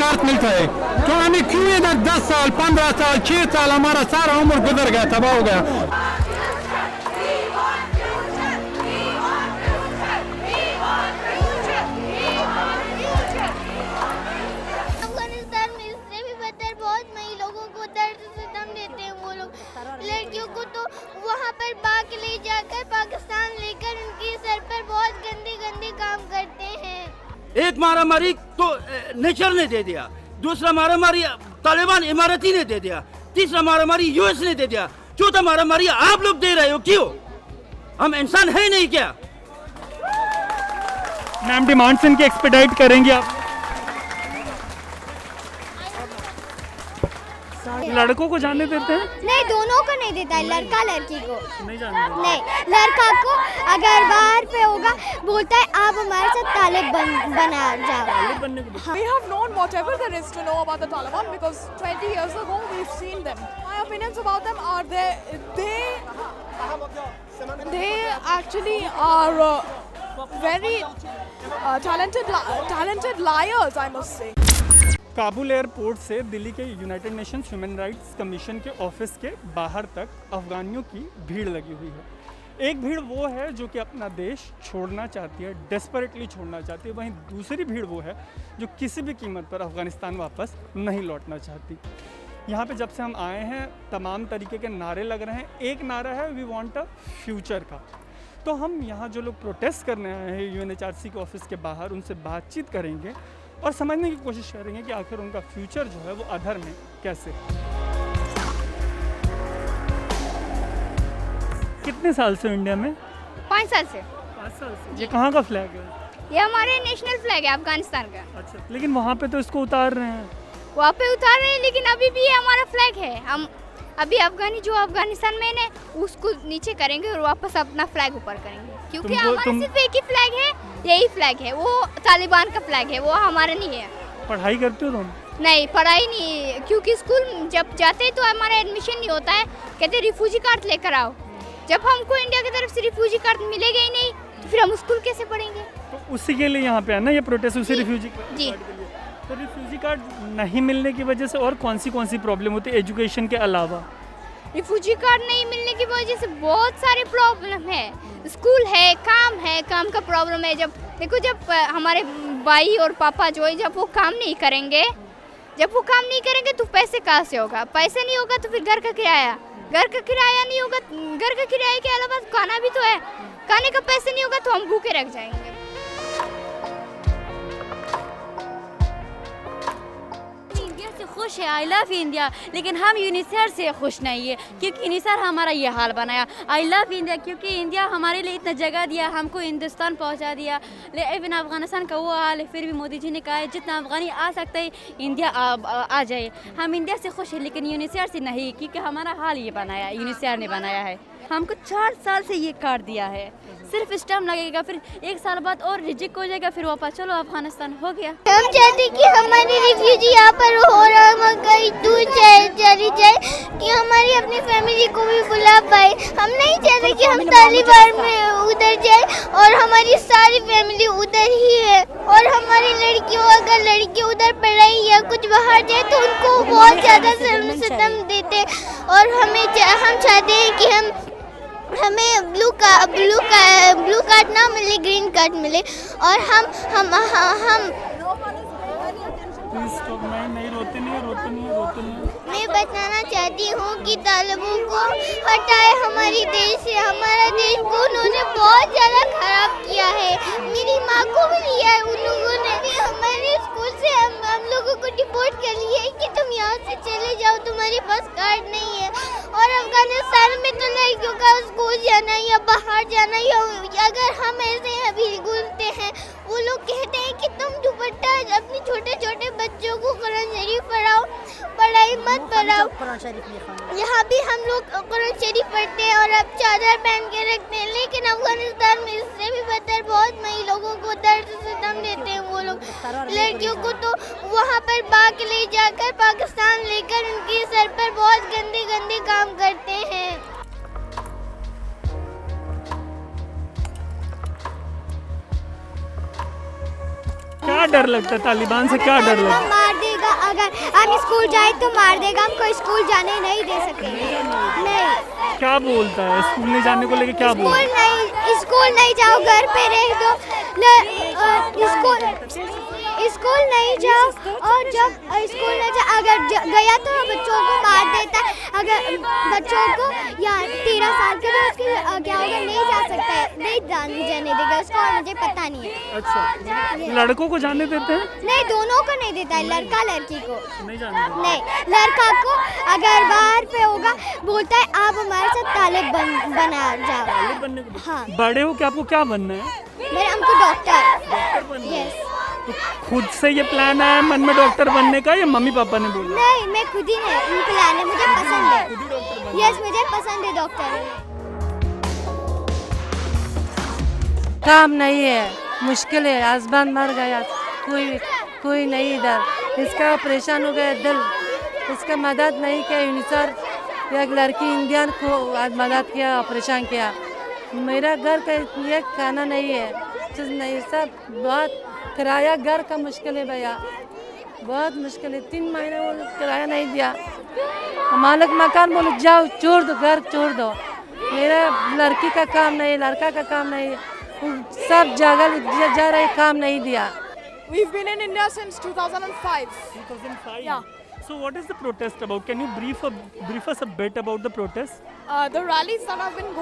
अर्थ मिलता है। तो हमें क्यों इधर 10 साल 15 साल 6 साल हमारा सारा उम्र गुजर गया, तबाह हो गया। अफगानिस्तान में इससे भी बदतर बहुत महिलाओं को दर्द से दम देते हैं वो लोग। लड़कियों को तो वहाँ पर बाग ले जाकर पाकिस्तान लेकर उनके सर पर बहुत गंदे गंदे काम करते हैं। एक मारामारी तो नेचर ने दे दिया, दूसरा मारामारी तालिबान इमारती ने दे दिया, तीसरा मारामारी यूएस ने दे दिया, चौथा मारामारी आप लोग दे रहे हो। क्यों? हम इंसान है नहीं क्या? मैम डिमांड्स इनकी एक्सपेडाइट करेंगे आप? लड़कों को जाने देते हैं? नहीं, दोनों को नहीं देता है, लड़का लड़की को नहीं जाने देते। नहीं। लड़का को अगर बाहर पे होगा बोलता है आप हमारे साथ तालिब बना जाओ। We have known whatever there is to know about the Taliban because 20 years ago we've seen them. My opinions about them are they actually are very talented liars, I must say. Kabul airport से दिल्ली के United Nations human rights commission के office के बाहर तक अफगानियों की भीड़ लगी हुई है। एक भीड़ वो है जो कि अपना देश छोड़ना चाहती है, डेस्परेटली छोड़ना चाहती है। वहीं दूसरी भीड़ वो है जो किसी भी कीमत पर अफगानिस्तान वापस नहीं लौटना चाहती। यहाँ पे जब से हम आए हैं तमाम तरीके के नारे लग रहे हैं। एक नारा है वी वांट अ फ्यूचर का। तो हम यहाँ जो लोग प्रोटेस्ट करने आए हैं यूएनएचआरसी के ऑफिस के बाहर, उनसे बातचीत करेंगे और समझने की कोशिश करेंगे कि आखिर उनका फ्यूचर जो है वो अधर में कैसे। कितने साल से इंडिया में? 5 साल से। 5 साल से। ये कहाँ का फ्लैग है? ये हमारे नेशनल फ्लैग है अफगानिस्तान का। अच्छा, लेकिन वहाँ पे तो इसको उतार रहे हैं। वहाँ पे उतार रहे हैं लेकिन अभी भी ये हमारा फ्लैग है। हम अभी अफगानिस्तान में है उसको नीचे करेंगे और वापस अपना फ्लैग ऊपर करेंगे, क्योंकि हमारा सिर्फ एक ही फ्लैग है, यही फ्लैग है। वो तालिबान का फ्लैग है, वो हमारा नहीं है। पढ़ाई करते हो तुम? नहीं, पढ़ाई नहीं, क्योंकि स्कूल जब जाते हैं तो हमारा एडमिशन नहीं होता है। कहते रिफ्यूजी कार्ड लेकर आओ। जब हमको इंडिया की तरफ से रिफ्यूजी कार्ड मिलेगा ही नहीं तो फिर हम स्कूल कैसे पढ़ेंगे? तो उसी के लिए यहाँ पे है ना ये प्रोटेस्ट, उसी रिफ्यूजी कार्ड जी। के लिए। तो रिफ्यूजी कार्ड नहीं मिलने की वजह से और कौन सी प्रॉब्लम होती है एजुकेशन के अलावा? रिफ्यूजी कार्ड नहीं मिलने की वजह से बहुत सारे प्रॉब्लम है। स्कूल है, काम का प्रॉब्लम है। जब देखो, जब हमारे भाई और पापा जो है जब वो काम नहीं करेंगे तो पैसे कहाँ से होगा? पैसे नहीं होगा तो फिर घर का किराया नहीं होगा। घर का किराए के अलावा खाना भी तो है, खाने का पैसे नहीं होगा तो हम भूखे रह जाएंगे। खुश है, आई लव इंडिया, लेकिन हम यूनिसर से खुश नहीं है क्योंकि यूनिसर हमारा ये हाल बनाया। आई लव इंडिया क्योंकि इंडिया हमारे लिए इतना जगह दिया, हमको हिंदुस्तान पहुंचा दिया। लेकिन अफगानिस्तान का वो हाल है, फिर भी मोदी जी ने कहा है जितना अफगानी आ सकता है इंडिया आ जाए। हम इंडिया से खुश है लेकिन यूनिसर से नहीं, क्योंकि हमारा हाल ये बनाया, यूनिसर ने बनाया है। हमको 4 साल से ये कार्ड दिया है, सिर्फ स्टैम्प लगेगा, फिर 1 साल बाद और रिजेक्ट हो जाएगा, फिर वापस चलो अफगानिस्तान हो गया। हम चाहते कि हमारी रिफ्यूजी यहाँ पर हो और हम कहीं दूर चली जाए कि हमारी अपनी फैमिली को भी बुला पाए। हम नहीं चाहते कि हम तालिबान में उधर जाए और हमारी सारी फैमिली उधर ही है। और हमारी लड़कियों, अगर लड़की उधर पढ़ाई या कुछ बाहर जाए तो उनको बहुत ज़्यादा सितम देते। और हम चाहते हैं कि हमें ब्लू कार्ड ना मिले, ग्रीन कार्ड मिले। और हम नहीं रोते नहीं। मैं बताना चाहती हूँ कि तालिबान को हटाए हमारे देश से। हमारा देश को उन्होंने बहुत ज़्यादा खराब किया है। मेरी माँ को भी लिया है उन लोगों ने। हमारे स्कूल से हम लोगों को डिपोर्ट कर लिया है कि तुम यहाँ से चले जाओ, तुम्हारे पास कार्ड नहीं है। और अफगानिस्तान में तो लड़कियों का स्कूल जाना या बाहर जाना, या अगर हम ऐसे अभी घूमते हैं, वो लोग कहते हैं कि तुम दुपट्टा अपने छोटे छोटे बच्चों को कुरान शरीफ पढ़ाओ, पढ़ाई मत पढ़ाओ। यहाँ भी हम लोग कुरान शरीफ पढ़ते हैं और अब चादर पहन के रखते हैं। लेकिन अफगानिस्तान में इससे भी बदतर बहुत महिलाओं को दर्द से दम देते हैं वो लोग। लड़कियों को तो वहाँ पर बाग ले जाकर पाकिस्तान लेकर उनके सर पर बहुत गंदे गंदे काम करते हैं। क्या डर लगता है तालिबान से? क्या डर लगता है? मार देगा बोलेगा अगर हम स्कूल जाए तो मार देगा, हमको स्कूल जाने नहीं दे सकेंगे। नहीं, क्या बोलता है स्कूल नहीं जाने को लेके, क्या बोलता है? स्कूल नहीं जाओ, घर पे रह दो। स्कूल नहीं जाओ, और जब स्कूल नहीं जाओ अगर गया तो बच्चों को मार देता है। अगर बच्चों को या 13 साल के लिए उसकी क्या होगा, नहीं जा सकता है, नहीं जाने देगा उसको, और मुझे पता नहीं है। अच्छा, लड़कों को जाने देते हैं? नहीं, दोनों को नहीं देता है, लड़का लड़की को नहीं जाने देते। नहीं। लड़का को अगर बाहर पे होगा बोलता है आप हमारे साथ तालिब बना जाओ। बनने को हाँ, बड़े हो क्या, आपको क्या बनना है? मेरे हमको डॉक्टर। यस। तो खुद से ये प्लान आया मन में डॉक्टर बनने का, या मम्मी पापा ने बोला? नहीं, मैं खुद ही नहीं, प्लान है, मुझे पसंद है। यस, मुझे पसंद है डॉक्टर। काम नहीं है, मुश्किल है, हस्बैंड मर गया, कोई नहीं इधर, इसका ऑपरेशन हो गया दिल, इसका मदद नहीं किया यूनिसेफ, एक लड़की इंडियन को मदद किया, ऑपरेशन किया। मेरा घर का ये खाना नहीं है, चीज़ नहीं, सब बहुत किराया घर का मुश्किल है भैया, बहुत मुश्किल है। 3 महीने वो किराया नहीं दिया, मालिक मकान बोले जाओ छोड़ दो, घर छोड़ दो। मेरा लड़की का काम नहीं, लड़का का काम नहीं, सब जगह जा रहे, काम नहीं दिया। We've been in India since 2005. 2005? Yeah. So what is the protest about? Can you brief us a bit about the protest? The rallies that have been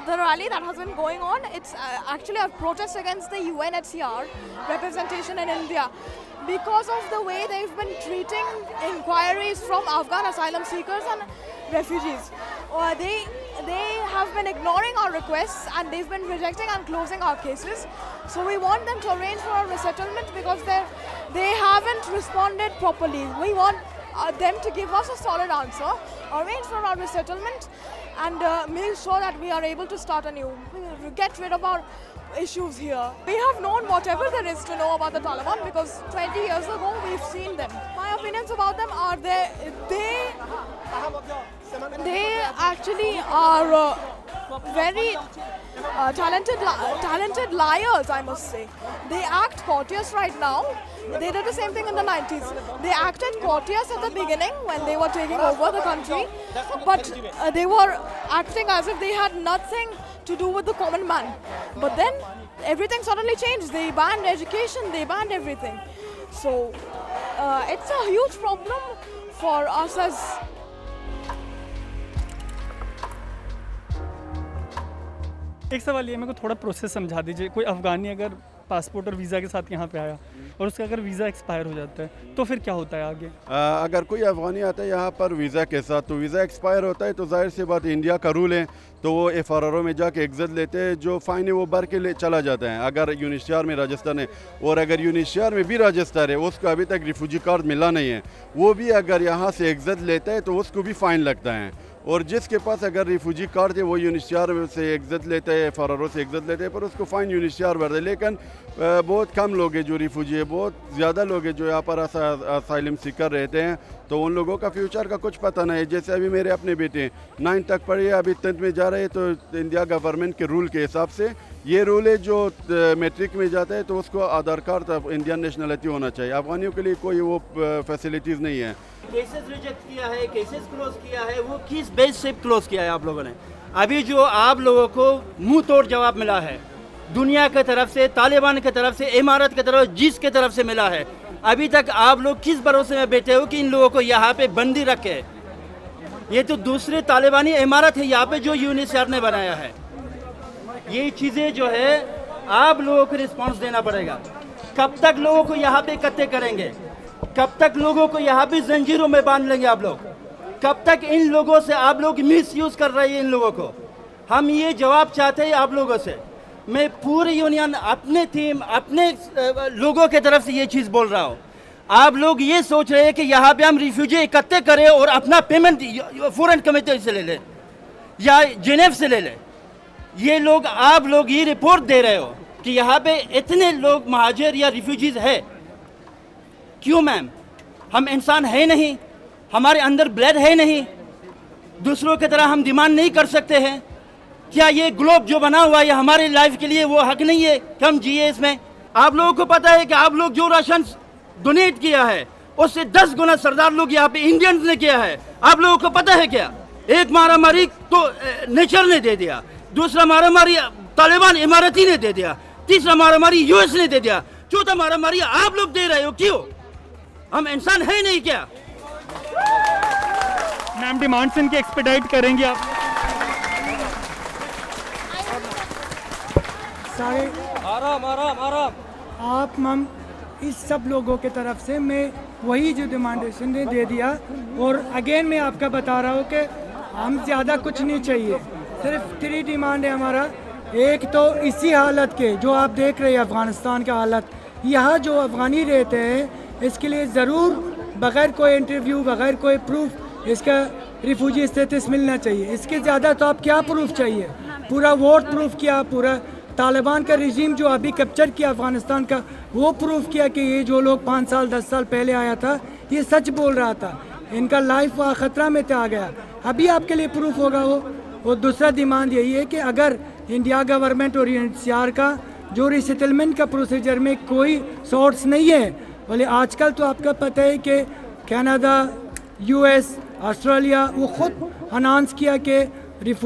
the rally that has been going on, it's actually a protest against the UNHCR representation in India, because of the way they've been treating inquiries from Afghan asylum seekers and refugees. They have been ignoring our requests, and they've been rejecting and closing our cases. So we want them to arrange for our resettlement, because they haven't responded properly. We want them to give us a solid answer, arrange for our resettlement, and make sure that we are able to start anew, get rid of our issues here. We have known whatever there is to know about the Taliban, because 20 years ago we've seen them. My opinions about them are they actually are very talented liars, I must say. They act courteous right now. They did the same thing in the 90s. They acted courteous at the beginning when they were taking over the country, but they were acting as if they had nothing to do with the common man. But then everything suddenly changed. They banned education, they banned everything. So it's a huge problem for us as एक सवाल ये, मेरे को थोड़ा process समझा दीजिए। कोई अफगानी अगर पासपोर्ट और वीज़ा के साथ यहाँ पे आया और उसका अगर वीज़ा एक्सपायर हो जाता है तो फिर क्या होता है आगे? अगर कोई अफगानी आता है यहाँ पर वीज़ा के साथ, तो वीज़ा एक्सपायर होता है, तो जाहिर सी बात इंडिया का रूल है, तो वो FRRO में जाके एग्जिट लेते हैं, जो फ़ाइन है वो भर के ले चला जाता है। अगर यूनिशर में रजिस्टर है, और अगर यूनिशर में भी रजिस्टर है, उसको अभी तक रिफ्यूजी कार्ड मिला नहीं है, वो भी अगर यहाँ से एग्जिट लेता है तो उसको भी फ़ाइन लगता है। और जिसके पास अगर रिफ्यूजी कार्ड है वो यूनिशर से एग्जिट लेता है, FRRO से एग्जिट लेते हैं, पर उसको फ़ाइन यूनिशर भरते हैं। लेकिन बहुत कम लोग हैं जो रिफ्यूजी है, बहुत ज़्यादा लोग हैं जो यहाँ पर असाइलम सीकर रहते हैं, तो उन लोगों का फ्यूचर का कुछ पता नहीं है। जैसे अभी मेरे अपने बेटे 9th तक पढ़े, अभी 10th में जा रहे हैं, तो इंडिया गवर्नमेंट के रूल के हिसाब से ये रूल है, जो मैट्रिक में जाता है तो उसको आधार कार्ड इंडियन नेशनलिटी होना चाहिए। अफगानियों के लिए कोई वो फैसिलिटीज़ नहीं है। केसेस रिजेक्ट किया है, केसेस क्लोज किया है, वो किस बेस से क्लोज किया है आप लोगों ने? अभी जो आप लोगों को मुंह तोड़ जवाब मिला है दुनिया की तरफ से, तालिबान की तरफ से, इमारत की तरफ, जिसके तरफ से मिला है, अभी तक आप लोग किस भरोसे में बैठे हो कि इन लोगों को यहाँ पे बंदी रखे? ये तो दूसरे तालिबानी इमारत है यहाँ पे जो यूनिसेफ ने बनाया है। ये चीज़ें जो है आप लोगों को रिस्पांस देना पड़ेगा। कब तक लोगों को यहाँ पे इकट्ठे करेंगे? कब तक लोगों को यहाँ पे जंजीरों में बांध लेंगे आप लोग? कब तक इन लोगों से आप लोग मिसयूज कर रहे हैं इन लोगों को? हम ये जवाब चाहते हैं आप लोगों से। मैं पूरी यूनियन, अपने टीम, अपने लोगों के तरफ से ये चीज़ बोल रहा हूँ। आप लोग ये सोच रहे हैं कि यहाँ पे हम रिफ्यूजी इकट्ठे करें और अपना पेमेंट फॉरेन कमेटी से ले लें या जेनेव से ले लें। ये लोग, आप लोग ये रिपोर्ट दे रहे हो कि यहाँ पे इतने लोग महाजिर या रिफ्यूजीज है। क्यों मैम? हम इंसान है नहीं? हमारे अंदर ब्लड है नहीं? दूसरों की तरह हम डिमांड नहीं कर सकते हैं? क्या ये ग्लोब जो बना हुआ है हमारी लाइफ के लिए वो हक नहीं है कि हम जिए इसमें? आप लोगों को पता है कि आप लोग जो राशन डोनेट किया है उससे 10 गुना सरदार लोग यहाँ पे इंडियंस ने किया है। आप लोगों को पता है क्या? एक मारामारी तो नेचर ने दे दिया, दूसरा मारामारी तालिबान इमारती ने दे दिया, तीसरा मारामारी यूएस ने दे दिया, चौथा मारामारी आप लोग दे रहे हो। क्यों? हम इंसान है नहीं क्या? मैम डिमांड्स इनकी एक्सपेडाइट करेंगे आप? सारे आप मैम इस सब लोगों के तरफ से मैं वही जो डिमांडेशन ने दे दिया, और अगेन मैं आपका बता रहा हूँ कि हम ज़्यादा कुछ नहीं चाहिए, सिर्फ 3 डिमांड है हमारा। एक तो इसी हालत के जो आप देख रहे हैं अफ़गानिस्तान का हालत, यहाँ जो अफ़गानी रहते हैं इसके लिए ज़रूर बग़ैर कोई इंटरव्यू बग़ैर कोई प्रूफ इसका रिफ्यूजी स्टेटस मिलना चाहिए। इसके ज़्यादा तो आप क्या प्रूफ चाहिए? पूरा वोट प्रूफ किया, पूरा तालिबान का रिजीम जो अभी कैप्चर किया अफ़गानिस्तान का वो प्रूफ किया कि ये जो लोग 5 साल 10 साल पहले आया था ये सच बोल रहा था, इनका लाइफ ख़तरा में आ गया। अभी आपके लिए प्रूफ होगा वो। और दूसरा डिमांड यही है कि अगर इंडिया गवर्नमेंट और यूएनएचसीआर का जो रिसेटलमेंट का प्रोसीजर में कोई सोर्स नहीं है, बोले आजकल तो आपका पता है कि कनाडा, यूएस, ऑस्ट्रेलिया वो खुद अनाउंस किया कि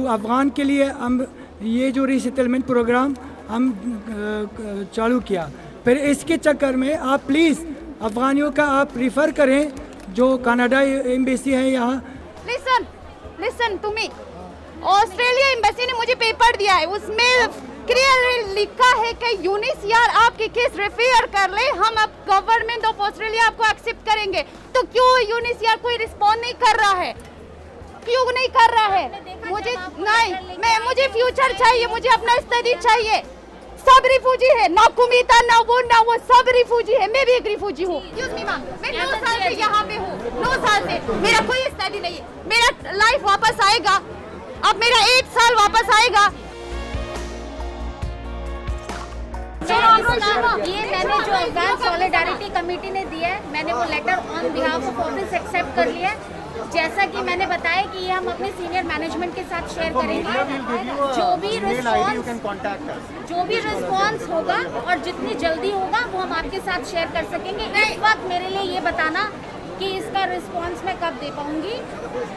अफ़गान के लिए हम ये जो रिसेटलमेंट प्रोग्राम हम चालू किया। फिर इसके चक्कर में आप प्लीज़ अफ़गानियों का आप रिफ़र करें जो कनाडा एम्बेसी है यहाँ। Listen to me, Australia embassy ने मुझे पेपर दिया है, उसमें क्लियर लिखा है कि यूएनएचसीआर आपकी केस रेफर कर ले, हम अब गवर्नमेंट ऑफ ऑस्ट्रेलिया आपको एक्सेप्ट करेंगे। तो क्यों यूएनएचसीआर कोई रिस्पॉन्ड नहीं कर रहा है? क्यों नहीं कर रहा है? मुझे फ्यूचर चाहिए, मुझे अपना स्टडी चाहिए। सब रिफ्यूजी है, ना कुमिता ना वो सब रिफ्यूजी है। मैं भी एक रिफ्यूजी हूँ। मैं 9 साल से यहाँ पे हूँ, 9 साल से मेरा कोई स्टडी नहीं है। मेरा लाइफ वापस आएगा, अब मेरा 1 साल वापस आएगा। ये मैंने जो अफगान सॉलिडारिटी कमेटी ने दिया है, मैंने वो letter on behalf of office accept कर लिया है। जैसा कि मैंने बताया कि ये हम अपने सीनियर मैनेजमेंट के साथ शेयर करेंगे। जो भी रिस्पॉन्स होगा और जितनी जल्दी होगा वो हम आपके साथ शेयर कर सकेंगे। इस वक्त मेरे लिए ये बताना कि इसका रिस्पॉन्स मैं कब दे पाऊंगी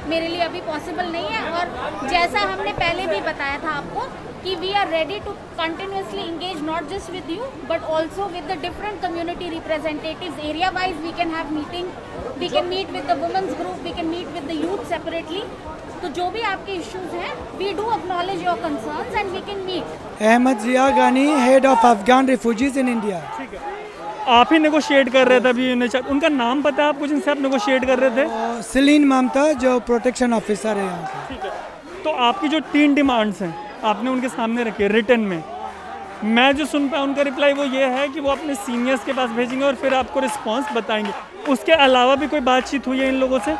मेरे लिए अभी पॉसिबल नहीं है। और जैसा हमने पहले भी बताया था आपको कि we are ready to continuously engage not just with you but also with the different community representatives area wise. We can have meeting, we can meet with the women's group, we can meet with the youth separately. तो जो भी आपके issues हैं, we do acknowledge your concerns and we can meet. Ahmad जिया गानी, head of Afghan refugees in India. ठीक है, आप ही negotiate कर रहे थे अभी, उनका नाम पता है आपको जिनसे आप नेगोशिएट कर रहे थे? सलीन ममता जो प्रोटेक्शन ऑफिसर है यहाँ पे। ठीक है, तो आपकी जो 3 डिमांड्स हैं आपने उनके सामने रखे रिटर्न में। मैं जो सुन पाया उनका रिप्लाई वो ये है कि वो अपने सीनियर्स के पास भेजेंगे और फिर आपको रिस्पांस बताएंगे। उसके अलावा भी कोई बातचीत हुई है इन लोगों से?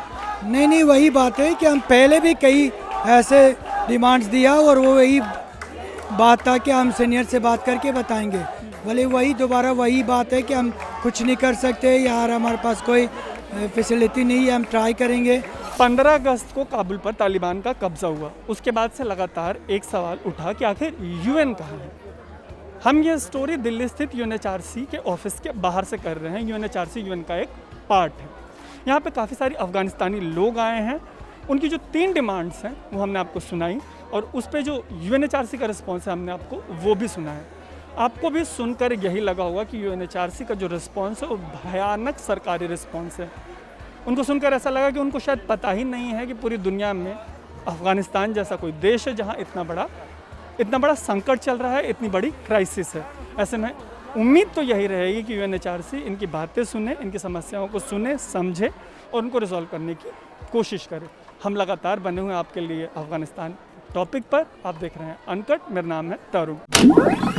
नहीं, वही बात है कि हम पहले भी कई ऐसे डिमांड्स दिया और वो वही बात था कि हम सीनियर से बात करके बताएंगे। भले वही दोबारा वही बात है कि हम कुछ नहीं कर सकते यार, हमारे पास कोई फैसिलिटी नहीं है, हम ट्राई करेंगे। 15 अगस्त को काबुल पर तालिबान का कब्जा हुआ। उसके बाद से लगातार एक सवाल उठा कि आखिर यूएन कहाँ है। हम ये स्टोरी दिल्ली स्थित यूएनएचआरसी के ऑफिस के बाहर से कर रहे हैं। यूएनएचआरसी यूएन का एक पार्ट है। यहाँ पे काफ़ी सारे अफगानिस्तानी लोग आए हैं। उनकी जो 3 डिमांड्स हैं वो हमने आपको सुनाई और उस पर जो यूएनएचआरसी का रिस्पॉन्स है हमने आपको वो भी सुनाया। आपको भी सुनकर यही लगा होगा कि यूएनएचआरसी का जो रिस्पॉन्स है वो भयानक सरकारी रिस्पॉन्स है। उनको सुनकर ऐसा लगा कि उनको शायद पता ही नहीं है कि पूरी दुनिया में अफ़गानिस्तान जैसा कोई देश है जहां इतना बड़ा संकट चल रहा है, इतनी बड़ी क्राइसिस है। ऐसे में उम्मीद तो यही रहेगी कि यूएनएचआरसी इनकी बातें सुने, इनकी समस्याओं को सुने, समझे और उनको रिजॉल्व करने की कोशिश करे। हम लगातार बने हुए हैं आपके लिए अफ़गानिस्तान टॉपिक पर। आप देख रहे हैं अनकट। मेरा नाम है तरुण।